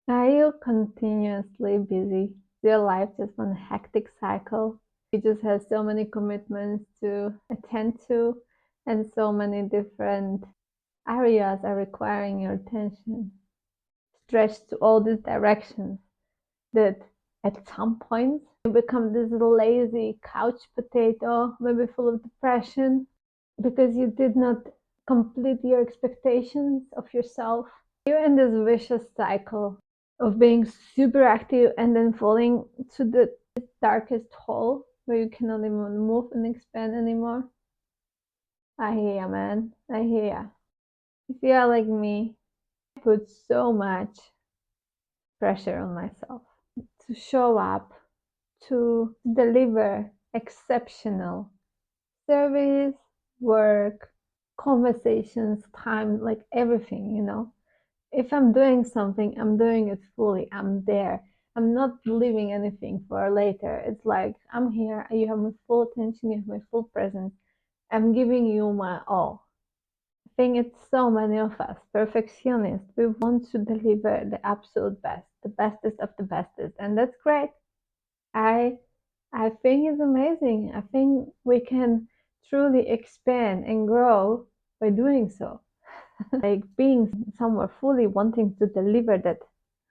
Are you continuously busy? Is your life just one hectic cycle? You just have so many commitments to attend to, and so many different areas are requiring your attention, stretched to all these directions, that at some point you become this lazy couch potato, maybe full of depression, because you did not complete your expectations of yourself. You're in this vicious cycle of being super active and then falling to the darkest hole where you cannot even move and expand anymore. I hear ya, man. I hear ya. If you are like me, I put so much pressure on myself to show up, to deliver exceptional service, work, conversations, time, like everything. If I'm doing something, I'm doing it fully. I'm there. I'm not leaving anything for later. It's like I'm here. You have my full attention. You have my full presence. I'm giving you my all. I think it's so many of us perfectionists. We want to deliver the absolute best, the bestest of the bestest, and that's great. I I think it's amazing. I think we can truly expand and grow by doing so. Like being somewhere fully wanting to deliver that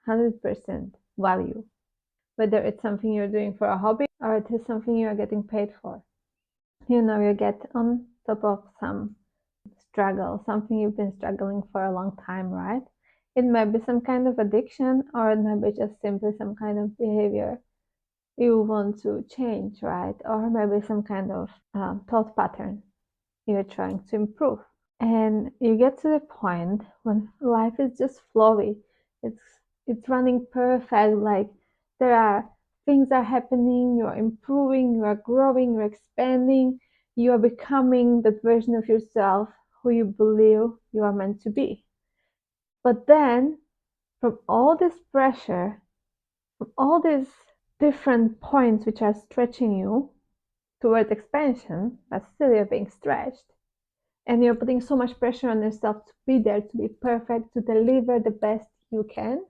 100% value, whether it's something you're doing for a hobby or it is something you're getting paid for. You get on top of some struggle, something you've been struggling for a long time, right? It might be some kind of addiction, or it might be just simply some kind of behavior you want to change, right? Or maybe some kind of thought pattern you're trying to improve. And you get to the point when life is just flowy. It's it's running perfect. Like there are things are happening, you're improving, you are growing, you're expanding, you are becoming that version of yourself who you believe you are meant to be. But then from all this pressure, from all these different points which are stretching you towards expansion, but still you're being stretched, and you're putting so much pressure on yourself to be there, to be perfect, to deliver the best you can.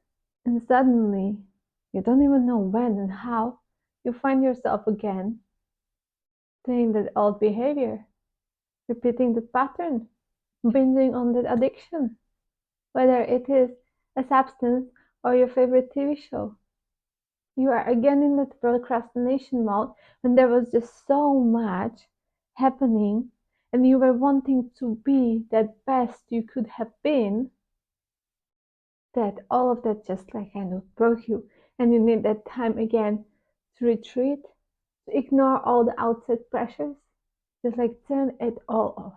And suddenly, you don't even know when and how, you find yourself again doing that old behavior, repeating the pattern, binging on that addiction, whether it is a substance or your favorite TV show. You are again in that procrastination mode when there was just so much happening and you were wanting to be that best you could have been, that all of that just like kind of broke you, and you need that time again to retreat, to ignore all the outside pressures, just like turn it all off,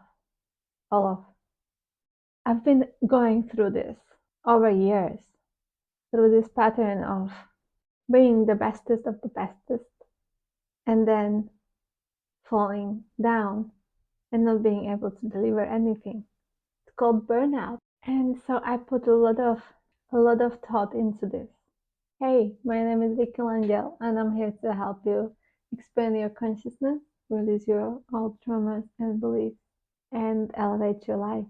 all off. I've been going through this over years, through this pattern of being the bestest of the bestest and then falling down and not being able to deliver anything. It's called burnout. And so I put a lot of thought into this. Hey, my name is Vicky Langel, and I'm here to help you expand your consciousness, release your old traumas and beliefs, and elevate your life.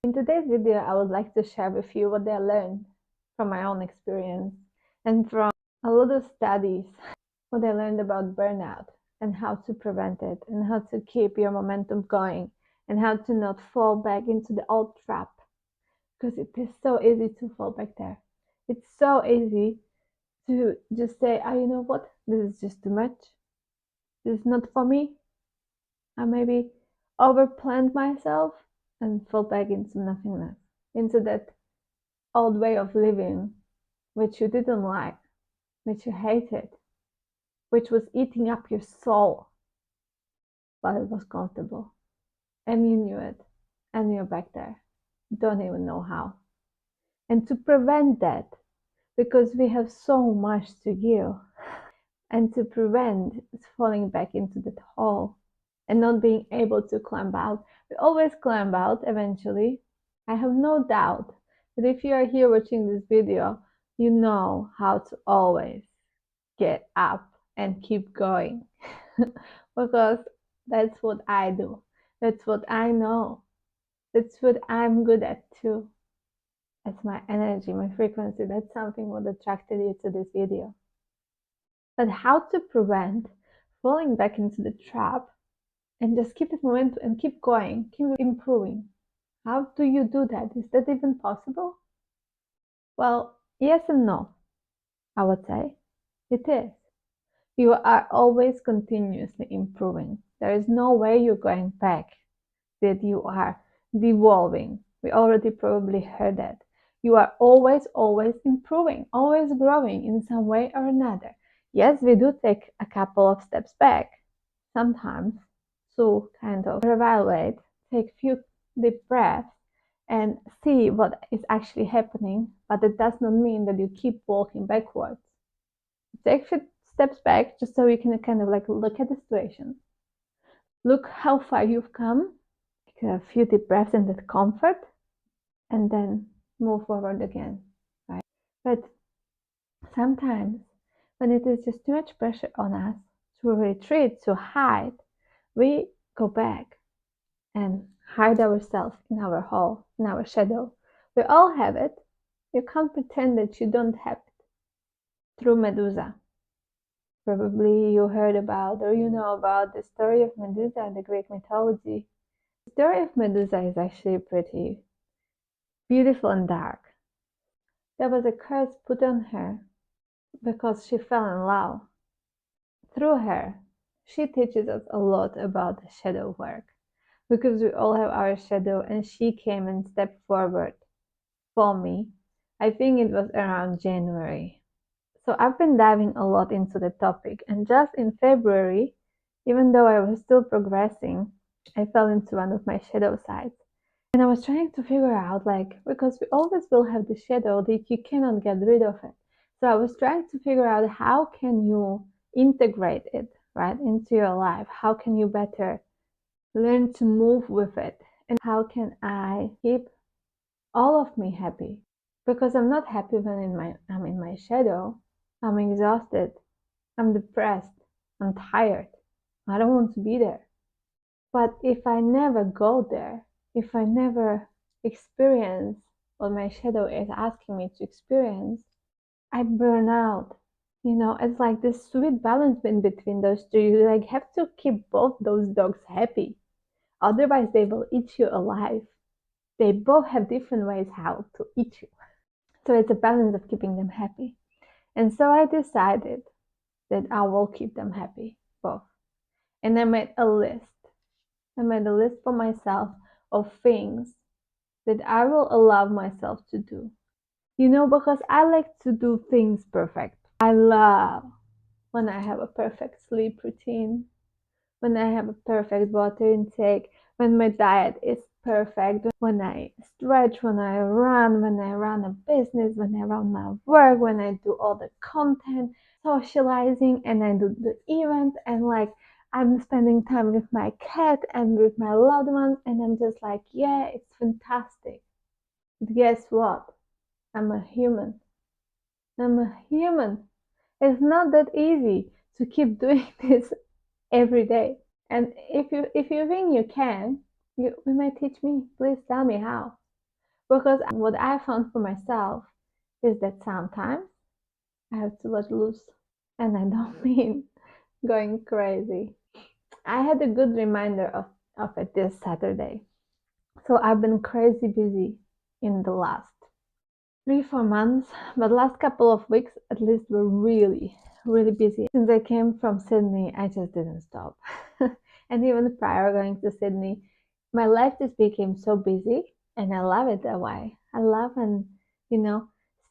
In today's video, I would like to share with you what I learned from my own experience and from a lot of studies, what I learned about burnout and how to prevent it and how to keep your momentum going and how to not fall back into the old trap, because it is so easy to fall back there. It's so easy to just say, oh, you know what, this is just too much. This is not for me. I maybe overplanned myself and fall back into nothingness, into that old way of living, which you didn't like, which you hated, which was eating up your soul, but it was comfortable. And you knew it. And you're back there. Don't even know how. And to prevent that, because we have so much to give, and to prevent falling back into that hole and not being able to climb out. We always climb out eventually. I have no doubt that if you are here watching this video, you know how to always get up and keep going. Because that's what I do. That's what I know. That's what I'm good at too. It's my energy, my frequency. That's something what attracted you to this video. But how to prevent falling back into the trap and just keep it moving and keep going, keep improving. How do you do that? Is that even possible? Well, yes and no, I would say. It is. You are always continuously improving. There is no way you're going back, that you are devolving. We already probably heard that. You are always improving, always growing in some way or another. Yes, we do take a couple of steps back sometimes to kind of reevaluate, take few deep breaths, and see what is actually happening, but it does not mean that you keep walking backwards. Take a few steps back just so you can kind of like look at the situation. Look how far you've come, take a few deep breaths in that comfort, and then move forward again, right? But sometimes when it is just too much pressure on us to retreat, to hide, we go back and hide ourselves in our hole, in our shadow. We all have it. You can't pretend that you don't have it. Through Medusa. Probably you heard about or you know about the story of Medusa in the Greek mythology. The story of Medusa is actually pretty beautiful and dark. There was a curse put on her because she fell in love. Through her, she teaches us a lot about the shadow work because we all have our shadow, and she came and stepped forward for me. I think it was around January. So I've been diving a lot into the topic, and just in February, even though I was still progressing, I fell into one of my shadow sides. And I was trying to figure out, like, because we always will have the shadow that you cannot get rid of it. So I was trying to figure out how can you integrate it, right, into your life? How can you better learn to move with it? And how can I keep all of me happy? Because I'm not happy when I'm in my shadow. I'm exhausted. I'm depressed. I'm tired. I don't want to be there. But if I never go there, if I never experience what my shadow is asking me to experience, I burn out. It's like this sweet balance in between those two. You like have to keep both those dogs happy. Otherwise they will eat you alive. They both have different ways how to eat you. So it's a balance of keeping them happy. And so I decided that I will keep them happy, both. And I made a list. I made a list for myself of things that I will allow myself to do. Because I like to do things perfect. I love when I have a perfect sleep routine, when I have a perfect water intake, when my diet is perfect, when I stretch, when I run a business, when I run my work, when I do all the content, socializing, and I do the events, and like I'm spending time with my cat and with my loved ones, and I'm just like, yeah, it's fantastic. But guess what? I'm a human. I'm a human. It's not that easy to keep doing this every day. And if you think you can, you might teach me. Please tell me how. Because what I found for myself is that sometimes I have to let loose. And I don't mean going crazy. I had a good reminder of it this Saturday. So I've been crazy busy in the last 3-4 months, but last couple of weeks at least were really, really busy. Since I came from Sydney, I just didn't stop. And even prior going to Sydney, my life just became so busy, and I love it that way. I love and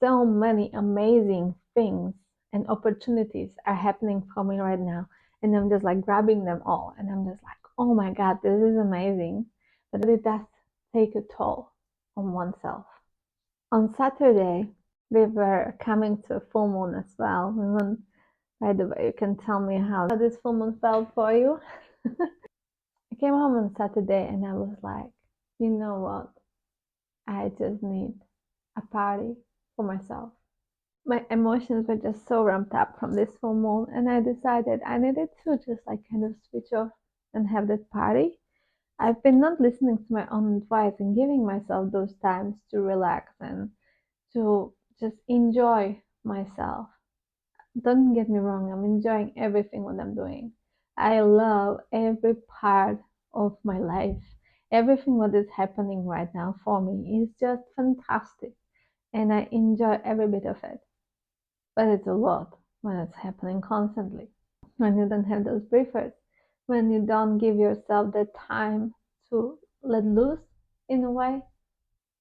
so many amazing things and opportunities are happening for me right now, and I'm just like grabbing them all, and I'm just like, oh my god, this is amazing. But it does take a toll on oneself. On Saturday, we were coming to a full moon as well. By the way, you can tell me how this full moon felt for you. I came home on Saturday and I was like, you know what? I just need a party for myself. My emotions were just so ramped up from this full moon, and I decided I needed to just like kind of switch off and have that party. I've been not listening to my own advice and giving myself those times to relax and to just enjoy myself. Don't get me wrong, I'm enjoying everything what I'm doing. I love every part of my life. Everything what is happening right now for me is just fantastic, and I enjoy every bit of it. But it's a lot when it's happening constantly. When you don't have those breathers, when you don't give yourself the time to let loose in a way.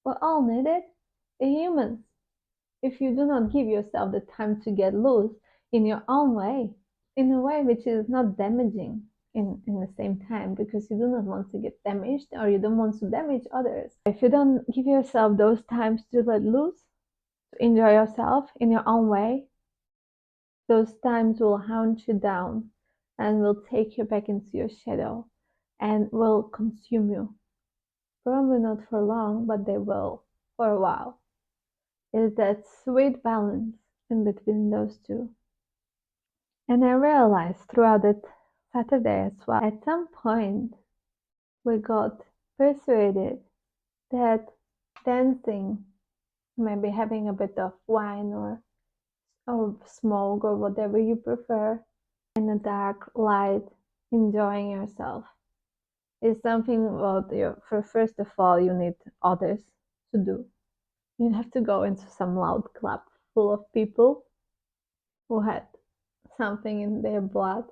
We all need it. We're humans. If you do not give yourself the time to get loose in your own way, in a way which is not damaging in the same time, because you do not want to get damaged or you don't want to damage others. If you don't give yourself those times to let loose, to enjoy yourself in your own way, those times will hunt you down and will take you back into your shadow and will consume you. Probably not for long, but they will for a while. Is that sweet balance in between those two. And I realized throughout that Saturday as well, at some point we got persuaded that dancing, maybe having a bit of wine or smoke or whatever you prefer, in a dark light, enjoying yourself, is something what for first of all you need others to do. You have to go into some loud club full of people who had something in their blood,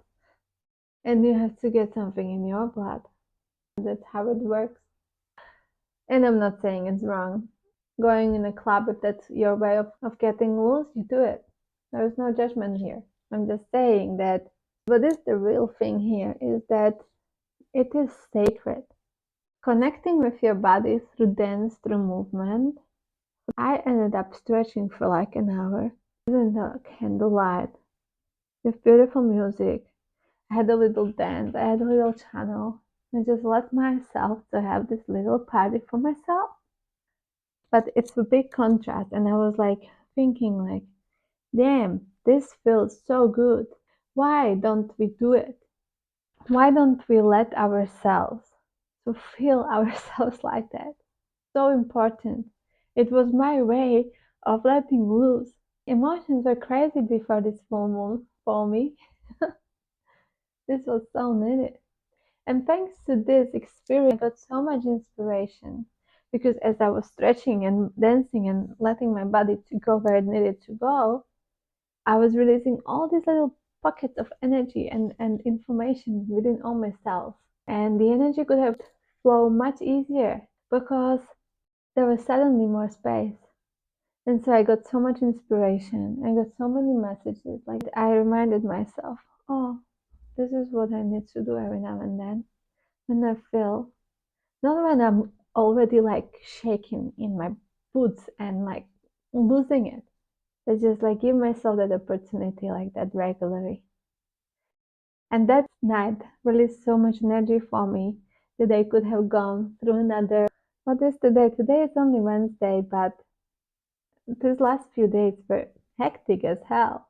and you have to get something in your blood. That's how it works. And I'm not saying it's wrong. Going in a club, if that's your way of getting loose, you do it. There's no judgment here. I'm just saying that what is the real thing here is that it is sacred. Connecting with your body through dance, through movement. I ended up stretching for like an hour in the candlelight with beautiful music. I had a little dance, I had a little channel. I just let myself to have this little party for myself. But it's a big contrast, and I was like thinking like, damn, this feels so good. Why don't we do it? Why don't we let ourselves to feel ourselves like that? So important. It was my way of letting loose. Emotions were crazy before this full moon for me. This was so needed. And thanks to this experience, I got so much inspiration because as I was stretching and dancing and letting my body to go where it needed to go, I was releasing all these little pockets of energy and information within all myself. And the energy could have flowed much easier because there was suddenly more space. And so I got so much inspiration. I got so many messages. Like I reminded myself, oh, this is what I need to do every now and then. When I feel, not when I'm already like shaking in my boots and like losing it, but just like give myself that opportunity like that regularly. And that night released so much energy for me that I could have gone through another. What is today? Today is only Wednesday, but these last few days were hectic as hell.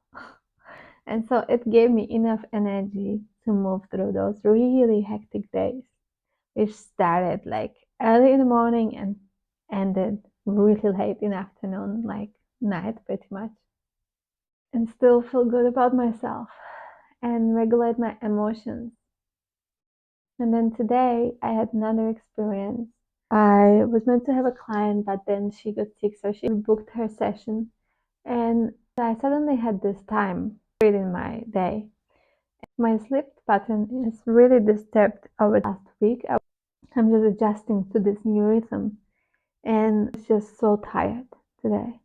And so it gave me enough energy to move through those really hectic days, which started like early in the morning and ended really late in the afternoon, like night pretty much. And still feel good about myself and regulate my emotions. And then today I had another experience. I was meant to have a client, but then she got sick, so she booked her session. And I suddenly had this time in my day. My sleep pattern is really disturbed over the last week. I'm just adjusting to this new rhythm, and it's just so tired today.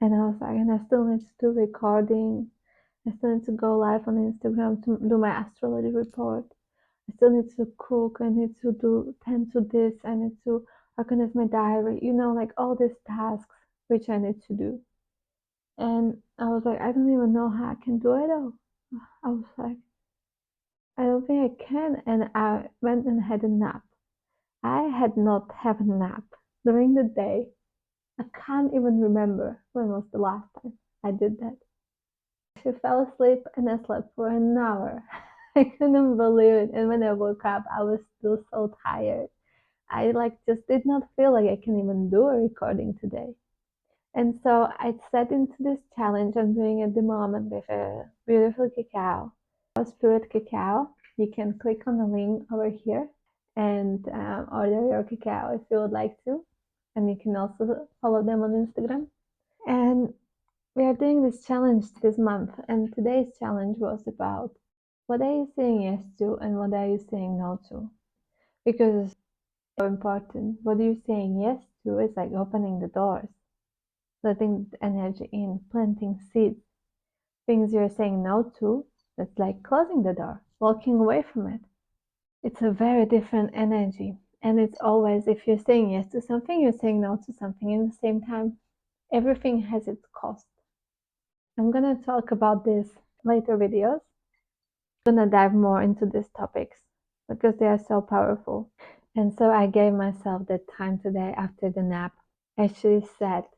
And I was like, and I still need to do recording. I still need to go live on Instagram to do my astrology report. I still need to cook. I need to tend to this. I need to organize my diary. Like all these tasks which I need to do. And I was like, I don't even know how I can do it all. I was like, I don't think I can. And I went and had a nap. I had not had a nap during the day. I can't even remember when was the last time I did that. She fell asleep and I slept for an hour. I couldn't believe it. And when I woke up, I was still so tired. I just did not feel like I can even do a recording today. And so I set into this challenge I'm doing at the moment with a beautiful cacao, spirit cacao. You can click on the link over here and order your cacao if you would like to. And you can also follow them on Instagram. And we are doing this challenge this month. And today's challenge was about what are you saying yes to and what are you saying no to? Because it's so important. What are you saying yes to is like opening the doors, letting the energy in, planting seeds. Things you're saying no to, that's like closing the door, walking away from it. It's a very different energy. And it's always, if you're saying yes to something, you're saying no to something. In the same time, everything has its cost. I'm going to talk about this later videos. I'm going to dive more into these topics because they are so powerful. And so I gave myself the time today after the nap. I actually sat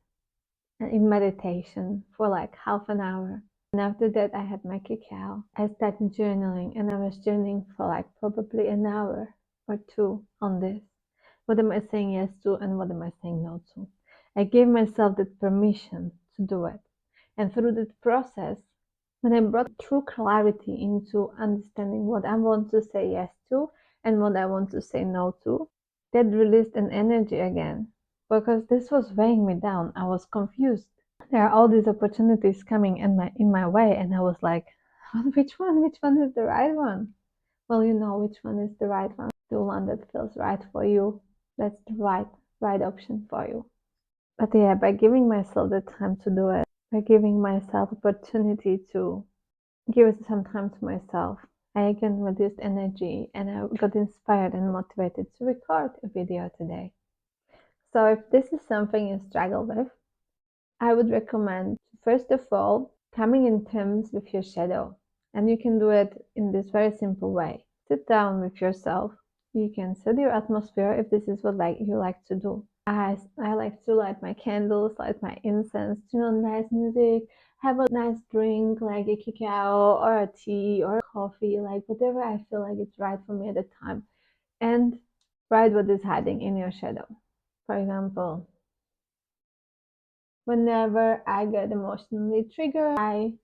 in meditation for like half an hour. And after that, I had my cacao. I started journaling, and I was journaling for like probably an hour or two on this. What am I saying yes to, and what am I saying no to? I gave myself the permission to do it. And through that process, when I brought true clarity into understanding what I want to say yes to and what I want to say no to, that released an energy again. Because this was weighing me down. I was confused. There are all these opportunities coming in my way, and I was like, which one is the right one? Well, you know which one is the right one. The one that feels right for you. That's the right option for you. But yeah, by giving myself the time to do it, by giving myself opportunity to give some time to myself, I again reduced energy and I got inspired and motivated to record a video today. So if this is something you struggle with, I would recommend, first of all, coming in terms with your shadow. And you can do it in this very simple way. Sit down with yourself. You can set your atmosphere if this is what you like to do. I like to light my candles, light my incense, turn on nice music, have a nice drink like a cacao or a tea or a coffee, like whatever I feel like it's right for me at the time. And write what is hiding in your shadow. For example, whenever I get emotionally triggered, I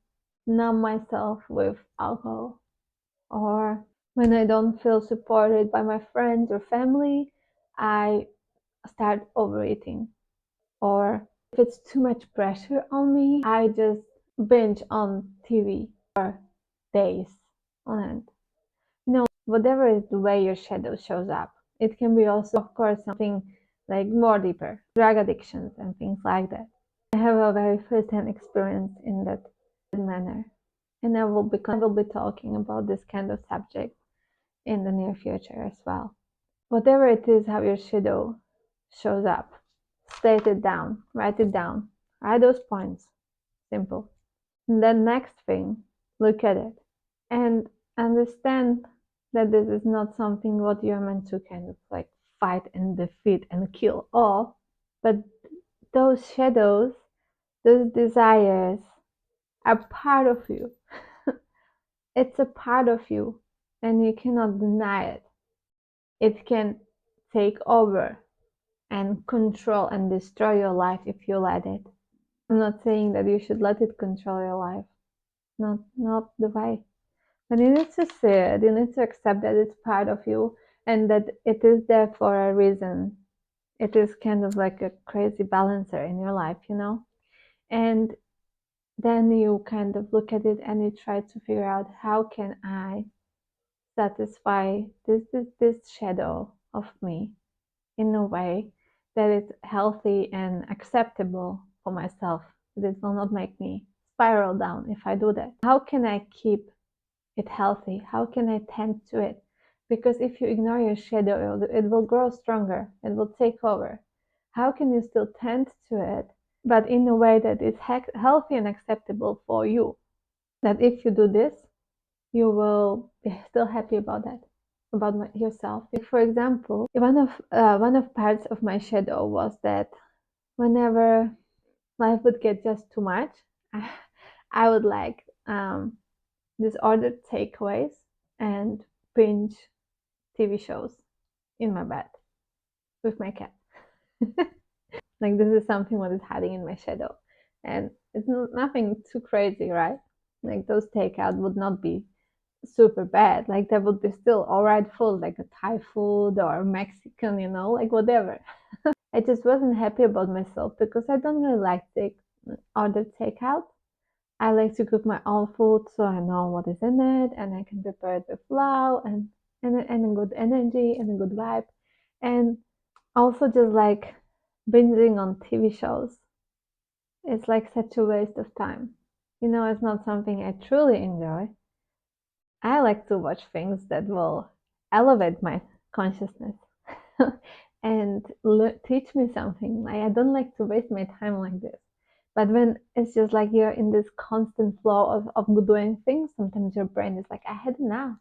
numb myself with alcohol. Or when I don't feel supported by my friends or family, I start overeating. Or if it's too much pressure on me, I just binge on TV for days on end. Whatever is the way your shadow shows up. It can be also, of course, something like more deeper, drug addictions and things like that. I have a very first-hand experience in that manner, and I will be talking about this kind of subject in the near future as well. Whatever it is, how your shadow shows up, state it down, write it down, write those points. Simple. And then next thing, look at it and understand that this is not something what you're meant to kind of like fight and defeat and kill all, but those shadows, those desires are part of you. It's a part of you and you cannot deny it. It can take over and control and destroy your life if you let it. I'm not saying that you should let it control your life. Not the way. But you need to see it. You need to accept that it's part of you and that it is there for a reason. It is kind of like a crazy balancer in your life, And then you kind of look at it and you try to figure out how can I satisfy this shadow of me in a way that is healthy and acceptable for myself. This will not make me spiral down if I do that. How can I keep it healthy? How can I tend to it? Because if you ignore your shadow, it will grow stronger. It will take over. How can you still tend to it, but in a way that is healthy and acceptable for you? That if you do this, you will be still happy about that, about yourself. For example, one of parts of my shadow was that whenever life would get just too much, I would just order takeaways and binge TV shows in my bed with my cat. Like this is something what is hiding in my shadow. And it's nothing too crazy, right? Like those takeout would not be super bad. Like that would be still all right food, like a Thai food or Mexican, like whatever. I just wasn't happy about myself because I don't really like take order takeout. I like to cook my own food so I know what is in it and I can prepare it with love and a good energy and a good vibe. And also just like binging on TV shows. It's like such a waste of time. It's not something I truly enjoy. I like to watch things that will elevate my consciousness and teach me something. Like I don't like to waste my time like this. But when it's just like you're in this constant flow of doing things, sometimes your brain is like, I had enough.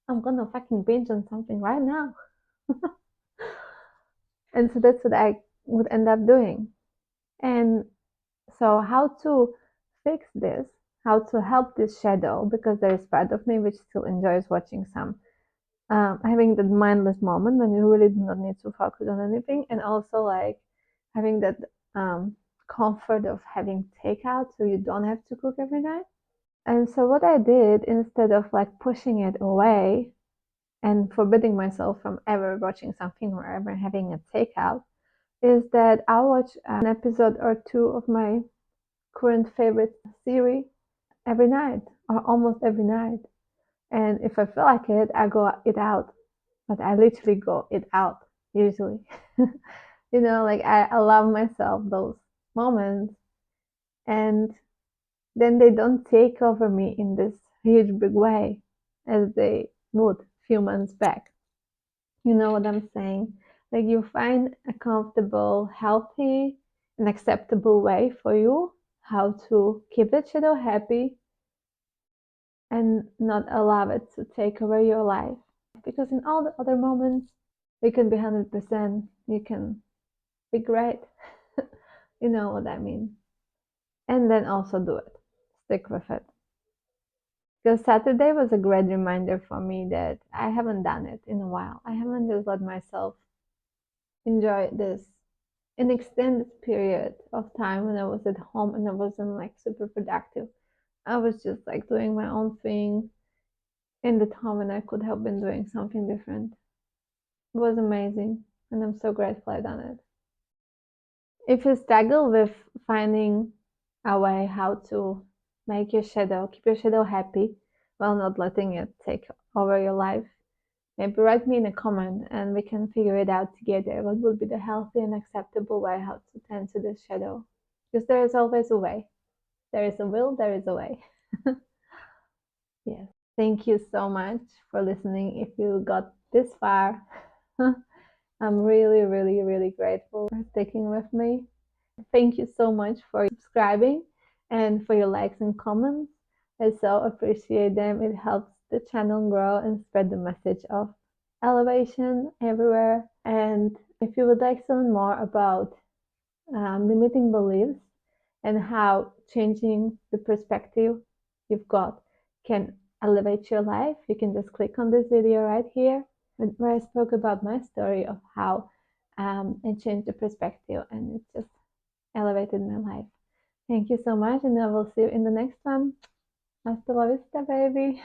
I'm gonna fucking binge on something right now. And so that's what I would end up doing. And so, how to fix this? How to help this shadow? Because there is part of me which still enjoys watching some, having that mindless moment when you really do not need to focus on anything, and also like having that comfort of having takeout, so you don't have to cook every night. And so, what I did instead of like pushing it away and forbidding myself from ever watching something or ever having a takeout, is that I'll watch an episode or two of my current favorite series every night or almost every night. And if I feel like it, I go eat out. But I literally go eat out usually. Like I allow myself those moments and then they don't take over me in this huge big way as they would a few months back. You know what I'm saying? Like you find a comfortable, healthy, and acceptable way for you how to keep the shadow happy and not allow it to take over your life. Because in all the other moments, you can be 100%, you can be great. You know what I mean? And then also do it, stick with it. Because Saturday was a great reminder for me that I haven't done it in a while. I haven't just let myself enjoy this an extended period of time when I was at home and I wasn't like super productive. I was just like doing my own thing in the time when I could have been doing something different. It was amazing and I'm so grateful I done it. If you struggle with finding a way how to keep your shadow happy while not letting it take over your life, maybe write me in a comment and we can figure it out together. What would be the healthy and acceptable way how to tend to this shadow? Because there is always a way. There is a will, there is a way. Yes. Thank you so much for listening. If you got this far, I'm really, really, really grateful for sticking with me. Thank you so much for subscribing and for your likes and comments. I so appreciate them. It helps the channel grow and spread the message of elevation everywhere. And if you would like to learn more about limiting beliefs and how changing the perspective you've got can elevate your life, you can just click on this video right here where I spoke about my story of how I changed the perspective and it just elevated my life. Thank you so much, and I will see you in the next one. Hasta la vista, baby.